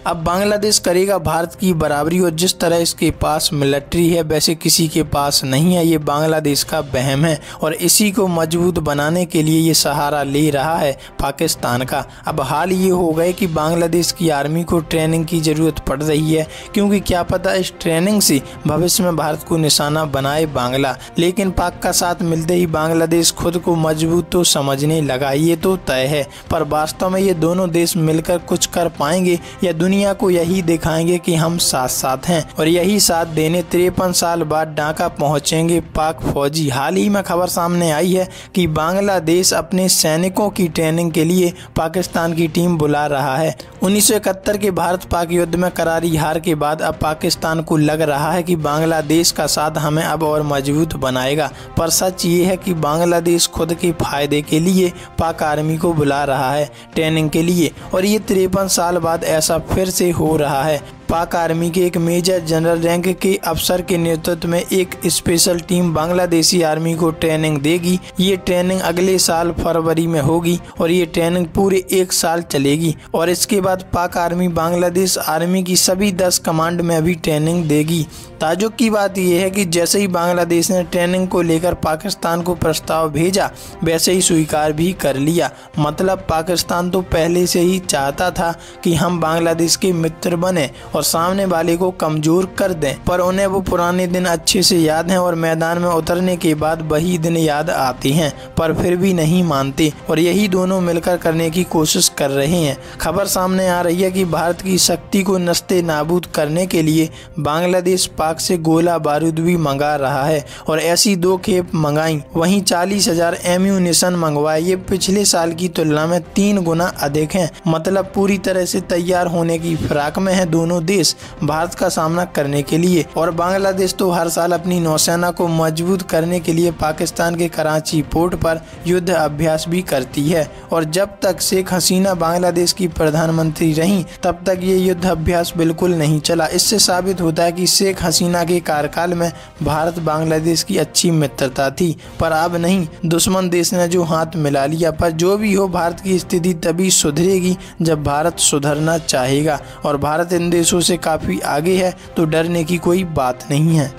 अब बांग्लादेश करेगा भारत की बराबरी और जिस तरह इसके पास मिलिट्री है वैसे किसी के पास नहीं है। ये बांग्लादेश का वहम है और इसी को मजबूत बनाने के लिए ये सहारा ले रहा है पाकिस्तान का। अब हाल ये हो गए कि बांग्लादेश की आर्मी को ट्रेनिंग की ज़रूरत पड़ रही है, क्योंकि क्या पता इस ट्रेनिंग से भविष्य में भारत को निशाना बनाए बांग्ला। लेकिन पाक का साथ मिलते ही बांग्लादेश खुद को मजबूत तो समझने लगा, ये तो तय है। पर वास्तव में ये दोनों देश मिलकर कुछ कर पाएंगे या दुनिया को यही दिखाएंगे कि हम साथ साथ हैं। और यही साथ देने 53 साल बाद ढाका पहुंचेंगे पाक फौजी। हाल ही में खबर सामने आई है कि बांग्लादेश अपने सैनिकों की ट्रेनिंग के लिए पाकिस्तान की टीम बुला रहा है। 1971 के भारत पाक युद्ध में करारी हार के बाद अब पाकिस्तान को लग रहा है कि बांग्लादेश का साथ हमें अब और मजबूत बनाएगा। पर सच ये है कि बांग्लादेश खुद के फायदे के लिए पाक आर्मी को बुला रहा है ट्रेनिंग के लिए, और ये 53 साल बाद ऐसा फिर से हो रहा है। पाक आर्मी के एक मेजर जनरल रैंक के अफसर के नेतृत्व में एक स्पेशल टीम बांग्लादेशी आर्मी को ट्रेनिंग देगी। ये ट्रेनिंग अगले साल फरवरी में होगी और ये ट्रेनिंग पूरे 1 साल चलेगी। और इसके बाद पाक आर्मी बांग्लादेश आर्मी की सभी 10 कमांड में भी ट्रेनिंग देगी। ताज्जुब की बात यह है कि जैसे ही बांग्लादेश ने ट्रेनिंग को लेकर पाकिस्तान को प्रस्ताव भेजा वैसे ही स्वीकार भी कर लिया। मतलब पाकिस्तान तो पहले से ही चाहता था कि हम बांग्लादेश के मित्र बने और सामने वाले को कमजोर कर दें, पर उन्हें वो पुराने दिन अच्छे से याद हैं और मैदान में उतरने के बाद वही दिन याद आते हैं, पर फिर भी नहीं मानते और यही दोनों मिलकर करने की कोशिश कर रहे हैं। खबर सामने आ रही है कि भारत की शक्ति को नस्ते नाबूद करने के लिए बांग्लादेश पाक से गोला बारूद भी मंगा रहा है और ऐसी 2 खेप मंगाई, वहीं 40,000 एम्यूनिशन मंगवाए। ये पिछले साल की तुलना में 3 गुना अधिक है। मतलब पूरी तरह से तैयार होने की फिराक में है दोनों देश भारत का सामना करने के लिए। और बांग्लादेश तो हर साल अपनी नौसेना को मजबूत करने के लिए पाकिस्तान के कराची पोर्ट पर युद्ध अभ्यास भी करती है। और जब तक शेख हसीना बांग्लादेश की प्रधानमंत्री रहीं तब तक ये युद्ध अभ्यास बिल्कुल नहीं चला। इससे साबित होता है कि शेख हसीना के कार्यकाल में भारत बांग्लादेश की अच्छी मित्रता थी, पर अब नहीं, दुश्मन देश ने जो हाथ मिला लिया। पर जो भी हो, भारत की स्थिति तभी सुधरेगी जब भारत सुधरना चाहेगा और भारत इन देशों से काफी आगे है, तो डरने की कोई बात नहीं है।